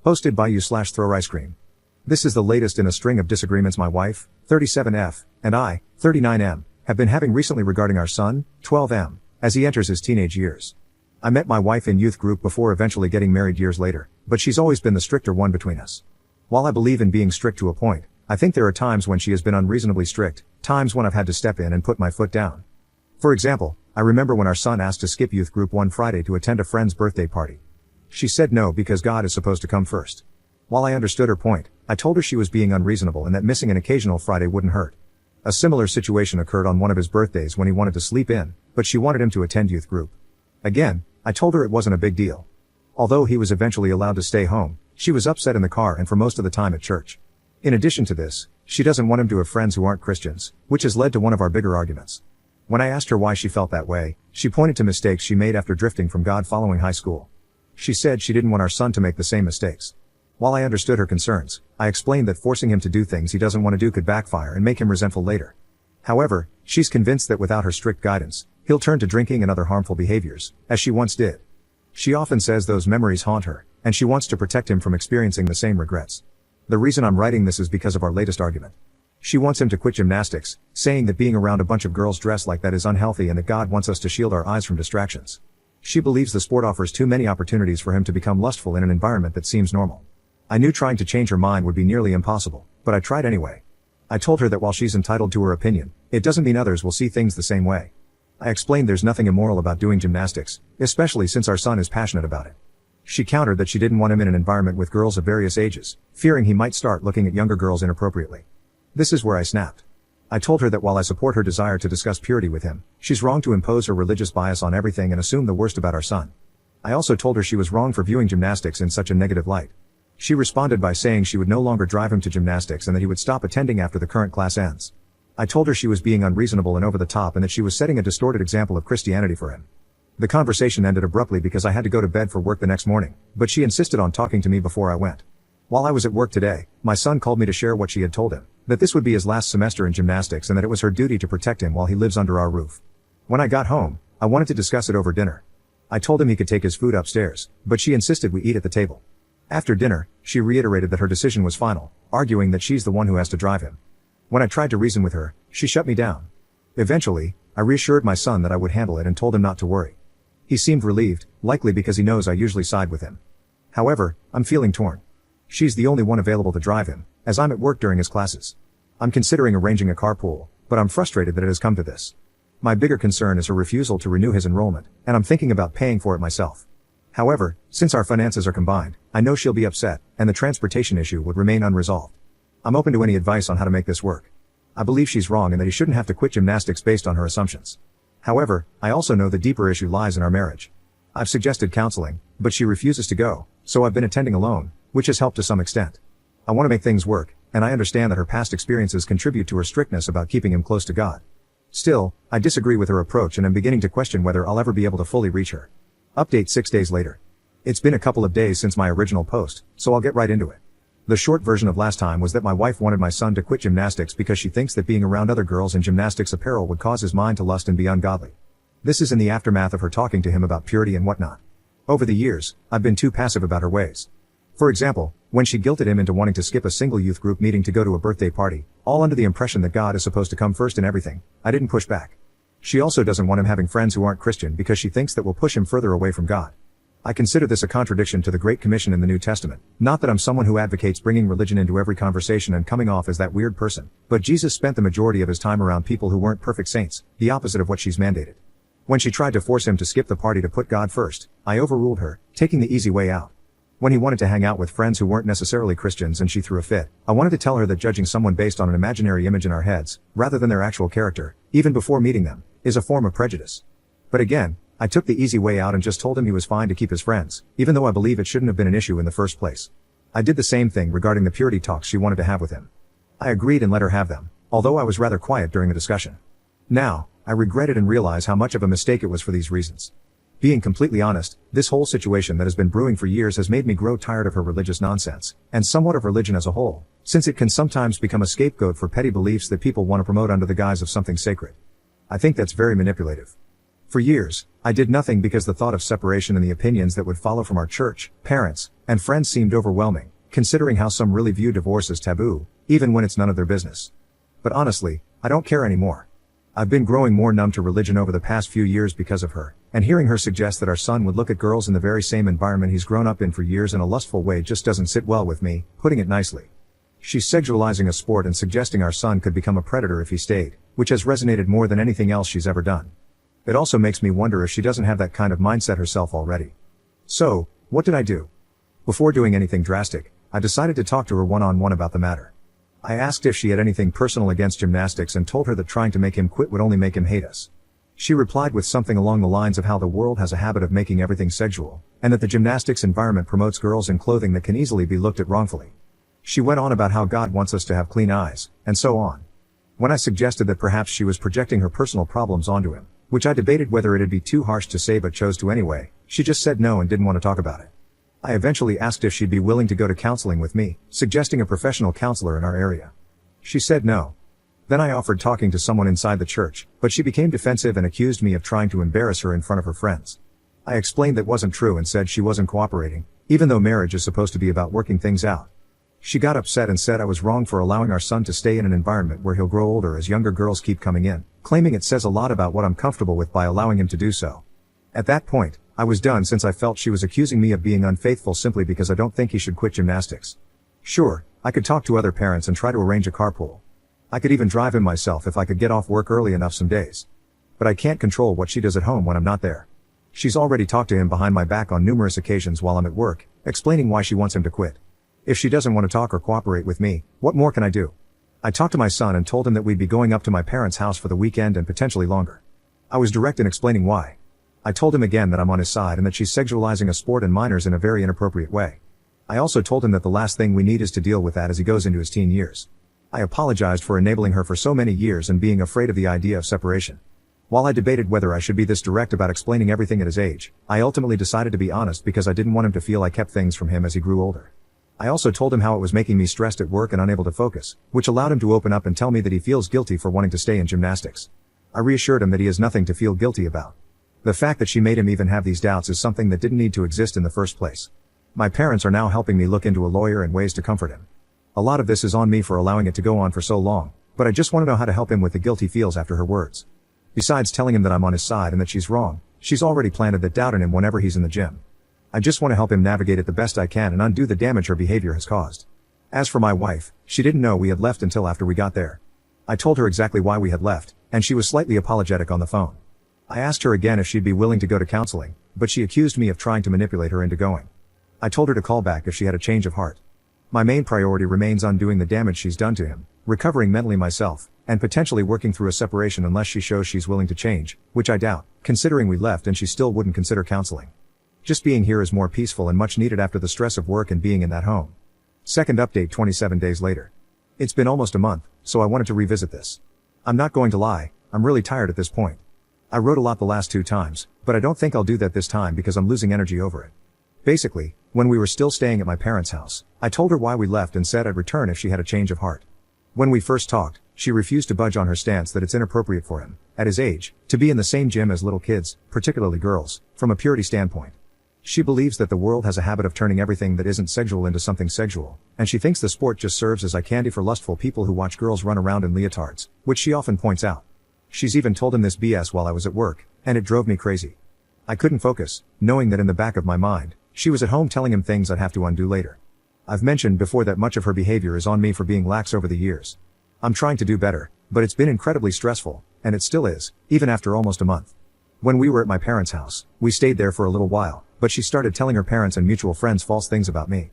Hosted by you/throw ice cream. This is the latest in a string of disagreements my wife, 37F, and I, 39M, have been having recently regarding our son, 12M, as he enters his teenage years. I met my wife in youth group before eventually getting married years later, but she's always been the stricter one between us. While I believe in being strict to a point, I think there are times when she has been unreasonably strict, times when I've had to step in and put my foot down. For example, I remember when our son asked to skip youth group one Friday to attend a friend's birthday party. She said no because God is supposed to come first. While I understood her point, I told her she was being unreasonable and that missing an occasional Friday wouldn't hurt. A similar situation occurred on one of his birthdays when he wanted to sleep in, but she wanted him to attend youth group. Again, I told her it wasn't a big deal. Although he was eventually allowed to stay home, she was upset in the car and for most of the time at church. In addition to this, she doesn't want him to have friends who aren't Christians, which has led to one of our bigger arguments. When I asked her why she felt that way, she pointed to mistakes she made after drifting from God following high school. She said she didn't want our son to make the same mistakes. While I understood her concerns, I explained that forcing him to do things he doesn't want to do could backfire and make him resentful later. However, she's convinced that without her strict guidance, he'll turn to drinking and other harmful behaviors, as she once did. She often says those memories haunt her, and she wants to protect him from experiencing the same regrets. The reason I'm writing this is because of our latest argument. She wants him to quit gymnastics, saying that being around a bunch of girls dressed like that is unhealthy and that God wants us to shield our eyes from distractions. She believes the sport offers too many opportunities for him to become lustful in an environment that seems normal. I knew trying to change her mind would be nearly impossible, but I tried anyway. I told her that while she's entitled to her opinion, it doesn't mean others will see things the same way. I explained there's nothing immoral about doing gymnastics, especially since our son is passionate about it. She countered that she didn't want him in an environment with girls of various ages, fearing he might start looking at younger girls inappropriately. This is where I snapped. I told her that while I support her desire to discuss purity with him, she's wrong to impose her religious bias on everything and assume the worst about our son. I also told her she was wrong for viewing gymnastics in such a negative light. She responded by saying she would no longer drive him to gymnastics and that he would stop attending after the current class ends. I told her she was being unreasonable and over the top and that she was setting a distorted example of Christianity for him. The conversation ended abruptly because I had to go to bed for work the next morning, but she insisted on talking to me before I went. While I was at work today, my son called me to share what she had told him, that this would be his last semester in gymnastics and that it was her duty to protect him while he lives under our roof. When I got home, I wanted to discuss it over dinner. I told him he could take his food upstairs, but she insisted we eat at the table. After dinner, she reiterated that her decision was final, arguing that she's the one who has to drive him. When I tried to reason with her, she shut me down. Eventually, I reassured my son that I would handle it and told him not to worry. He seemed relieved, likely because he knows I usually side with him. However, I'm feeling torn. She's the only one available to drive him, as I'm at work during his classes. I'm considering arranging a carpool, but I'm frustrated that it has come to this. My bigger concern is her refusal to renew his enrollment, and I'm thinking about paying for it myself. However, since our finances are combined, I know she'll be upset, and the transportation issue would remain unresolved. I'm open to any advice on how to make this work. I believe she's wrong and that he shouldn't have to quit gymnastics based on her assumptions. However, I also know the deeper issue lies in our marriage. I've suggested counseling, but she refuses to go, so I've been attending alone, which has helped to some extent. I want to make things work, and I understand that her past experiences contribute to her strictness about keeping him close to God. Still, I disagree with her approach and am beginning to question whether I'll ever be able to fully reach her. Update 6 days later. It's been a couple of days since my original post, so I'll get right into it. The short version of last time was that my wife wanted my son to quit gymnastics because she thinks that being around other girls in gymnastics apparel would cause his mind to lust and be ungodly. This is in the aftermath of her talking to him about purity and whatnot. Over the years, I've been too passive about her ways. For example, when she guilted him into wanting to skip a single youth group meeting to go to a birthday party, all under the impression that God is supposed to come first in everything, I didn't push back. She also doesn't want him having friends who aren't Christian because she thinks that will push him further away from God. I consider this a contradiction to the Great Commission in the New Testament. Not that I'm someone who advocates bringing religion into every conversation and coming off as that weird person, but Jesus spent the majority of his time around people who weren't perfect saints, the opposite of what she's mandated. When she tried to force him to skip the party to put God first, I overruled her, taking the easy way out. When he wanted to hang out with friends who weren't necessarily Christians and she threw a fit, I wanted to tell her that judging someone based on an imaginary image in our heads, rather than their actual character, even before meeting them, is a form of prejudice. But again, I took the easy way out and just told him he was fine to keep his friends, even though I believe it shouldn't have been an issue in the first place. I did the same thing regarding the purity talks she wanted to have with him. I agreed and let her have them, although I was rather quiet during the discussion. Now, I regret it and realize how much of a mistake it was for these reasons. Being completely honest, this whole situation that has been brewing for years has made me grow tired of her religious nonsense, and somewhat of religion as a whole, since it can sometimes become a scapegoat for petty beliefs that people want to promote under the guise of something sacred. I think that's very manipulative. For years, I did nothing because the thought of separation and the opinions that would follow from our church, parents, and friends seemed overwhelming, considering how some really view divorce as taboo, even when it's none of their business. But honestly, I don't care anymore. I've been growing more numb to religion over the past few years because of her, and hearing her suggest that our son would look at girls in the very same environment he's grown up in for years in a lustful way just doesn't sit well with me, putting it nicely. She's sexualizing a sport and suggesting our son could become a predator if he stayed, which has resonated more than anything else she's ever done. It also makes me wonder if she doesn't have that kind of mindset herself already. So, what did I do? Before doing anything drastic, I decided to talk to her one-on-one about the matter. I asked if she had anything personal against gymnastics and told her that trying to make him quit would only make him hate us. She replied with something along the lines of how the world has a habit of making everything sexual, and that the gymnastics environment promotes girls in clothing that can easily be looked at wrongfully. She went on about how God wants us to have clean eyes, and so on. When I suggested that perhaps she was projecting her personal problems onto him, which I debated whether it'd be too harsh to say but chose to anyway, she just said no and didn't want to talk about it. I eventually asked if she'd be willing to go to counseling with me, suggesting a professional counselor in our area. She said no. Then I offered talking to someone inside the church, but she became defensive and accused me of trying to embarrass her in front of her friends. I explained that wasn't true and said she wasn't cooperating, even though marriage is supposed to be about working things out. She got upset and said I was wrong for allowing our son to stay in an environment where he'll grow older as younger girls keep coming in, claiming it says a lot about what I'm comfortable with by allowing him to do so. At that point, I was done since I felt she was accusing me of being unfaithful simply because I don't think he should quit gymnastics. Sure, I could talk to other parents and try to arrange a carpool. I could even drive him myself if I could get off work early enough some days. But I can't control what she does at home when I'm not there. She's already talked to him behind my back on numerous occasions while I'm at work, explaining why she wants him to quit. If she doesn't want to talk or cooperate with me, what more can I do? I talked to my son and told him that we'd be going up to my parents' house for the weekend and potentially longer. I was direct in explaining why. I told him again that I'm on his side and that she's sexualizing a sport and minors in a very inappropriate way. I also told him that the last thing we need is to deal with that as he goes into his teen years. I apologized for enabling her for so many years and being afraid of the idea of separation. While I debated whether I should be this direct about explaining everything at his age, I ultimately decided to be honest because I didn't want him to feel I kept things from him as he grew older. I also told him how it was making me stressed at work and unable to focus, which allowed him to open up and tell me that he feels guilty for wanting to stay in gymnastics. I reassured him that he has nothing to feel guilty about. The fact that she made him even have these doubts is something that didn't need to exist in the first place. My parents are now helping me look into a lawyer and ways to comfort him. A lot of this is on me for allowing it to go on for so long, but I just want to know how to help him with the guilt he feels after her words. Besides telling him that I'm on his side and that she's wrong, she's already planted that doubt in him whenever he's in the gym. I just want to help him navigate it the best I can and undo the damage her behavior has caused. As for my wife, she didn't know we had left until after we got there. I told her exactly why we had left, and she was slightly apologetic on the phone. I asked her again if she'd be willing to go to counseling, but she accused me of trying to manipulate her into going. I told her to call back if she had a change of heart. My main priority remains undoing the damage she's done to him, recovering mentally myself, and potentially working through a separation unless she shows she's willing to change, which I doubt, considering we left and she still wouldn't consider counseling. Just being here is more peaceful and much needed after the stress of work and being in that home. Second update 27 days later. It's been almost a month, so I wanted to revisit this. I'm not going to lie, I'm really tired at this point. I wrote a lot the last 2 times, but I don't think I'll do that this time because I'm losing energy over it. Basically, when we were still staying at my parents' house, I told her why we left and said I'd return if she had a change of heart. When we first talked, she refused to budge on her stance that it's inappropriate for him, at his age, to be in the same gym as little kids, particularly girls, from a purity standpoint. She believes that the world has a habit of turning everything that isn't sexual into something sexual, and she thinks the sport just serves as eye candy for lustful people who watch girls run around in leotards, which she often points out. She's even told him this BS while I was at work, and it drove me crazy. I couldn't focus, knowing that in the back of my mind, she was at home telling him things I'd have to undo later. I've mentioned before that much of her behavior is on me for being lax over the years. I'm trying to do better, but it's been incredibly stressful, and it still is, even after almost a month. When we were at my parents' house, we stayed there for a little while, but she started telling her parents and mutual friends false things about me.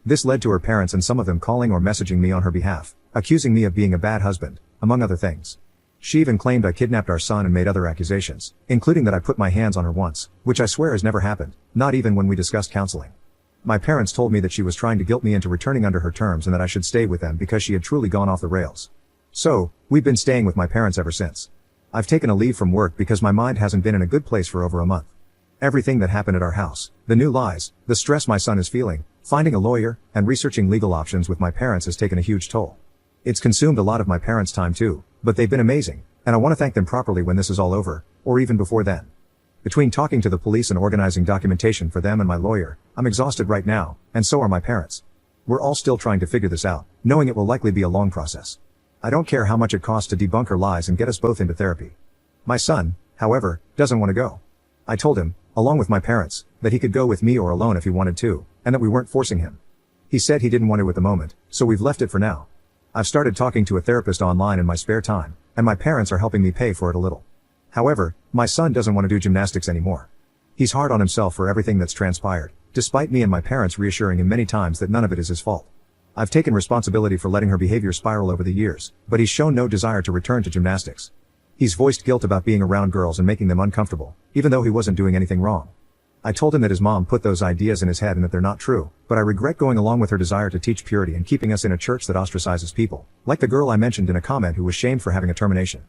This led to her parents and some of them calling or messaging me on her behalf, accusing me of being a bad husband, among other things. She even claimed I kidnapped our son and made other accusations, including that I put my hands on her once, which I swear has never happened, not even when we discussed counseling. My parents told me that she was trying to guilt me into returning under her terms and that I should stay with them because she had truly gone off the rails. So, we've been staying with my parents ever since. I've taken a leave from work because my mind hasn't been in a good place for over a month. Everything that happened at our house, the new lies, the stress my son is feeling, finding a lawyer, and researching legal options with my parents has taken a huge toll. It's consumed a lot of my parents' time too, but they've been amazing, and I want to thank them properly when this is all over, or even before then. Between talking to the police and organizing documentation for them and my lawyer, I'm exhausted right now, and so are my parents. We're all still trying to figure this out, knowing it will likely be a long process. I don't care how much it costs to debunk her lies and get us both into therapy. My son, however, doesn't want to go. I told him, along with my parents, that he could go with me or alone if he wanted to, and that we weren't forcing him. He said he didn't want to at the moment, so we've left it for now. I've started talking to a therapist online in my spare time, and my parents are helping me pay for it a little. However, my son doesn't want to do gymnastics anymore. He's hard on himself for everything that's transpired, despite me and my parents reassuring him many times that none of it is his fault. I've taken responsibility for letting her behavior spiral over the years, but he's shown no desire to return to gymnastics. He's voiced guilt about being around girls and making them uncomfortable, even though he wasn't doing anything wrong. I told him that his mom put those ideas in his head and that they're not true, but I regret going along with her desire to teach purity and keeping us in a church that ostracizes people, like the girl I mentioned in a comment who was shamed for having a termination.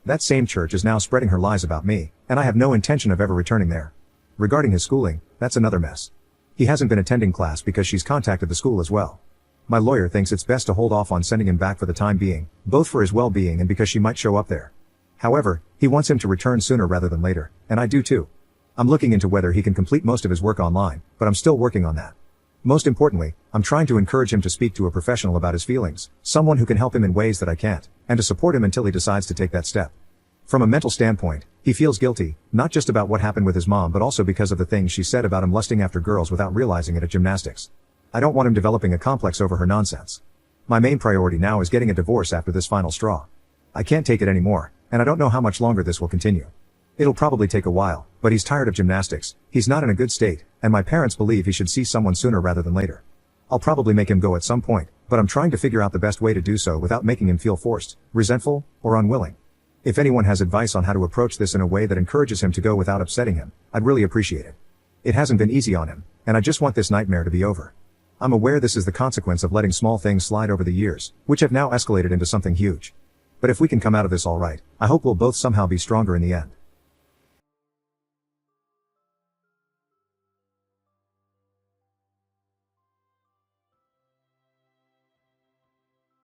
That same church is now spreading her lies about me, and I have no intention of ever returning there. Regarding his schooling, that's another mess. He hasn't been attending class because she's contacted the school as well. My lawyer thinks it's best to hold off on sending him back for the time being, both for his well-being and because she might show up there. However, he wants him to return sooner rather than later, and I do too. I'm looking into whether he can complete most of his work online, but I'm still working on that. Most importantly, I'm trying to encourage him to speak to a professional about his feelings, someone who can help him in ways that I can't, and to support him until he decides to take that step. From a mental standpoint, he feels guilty, not just about what happened with his mom but also because of the things she said about him lusting after girls without realizing it at gymnastics. I don't want him developing a complex over her nonsense. My main priority now is getting a divorce after this final straw. I can't take it anymore, and I don't know how much longer this will continue. It'll probably take a while, but he's tired of gymnastics, he's not in a good state, and my parents believe he should see someone sooner rather than later. I'll probably make him go at some point, but I'm trying to figure out the best way to do so without making him feel forced, resentful, or unwilling. If anyone has advice on how to approach this in a way that encourages him to go without upsetting him, I'd really appreciate it. It hasn't been easy on him, and I just want this nightmare to be over. I'm aware this is the consequence of letting small things slide over the years, which have now escalated into something huge. But if we can come out of this all right, I hope we'll both somehow be stronger in the end.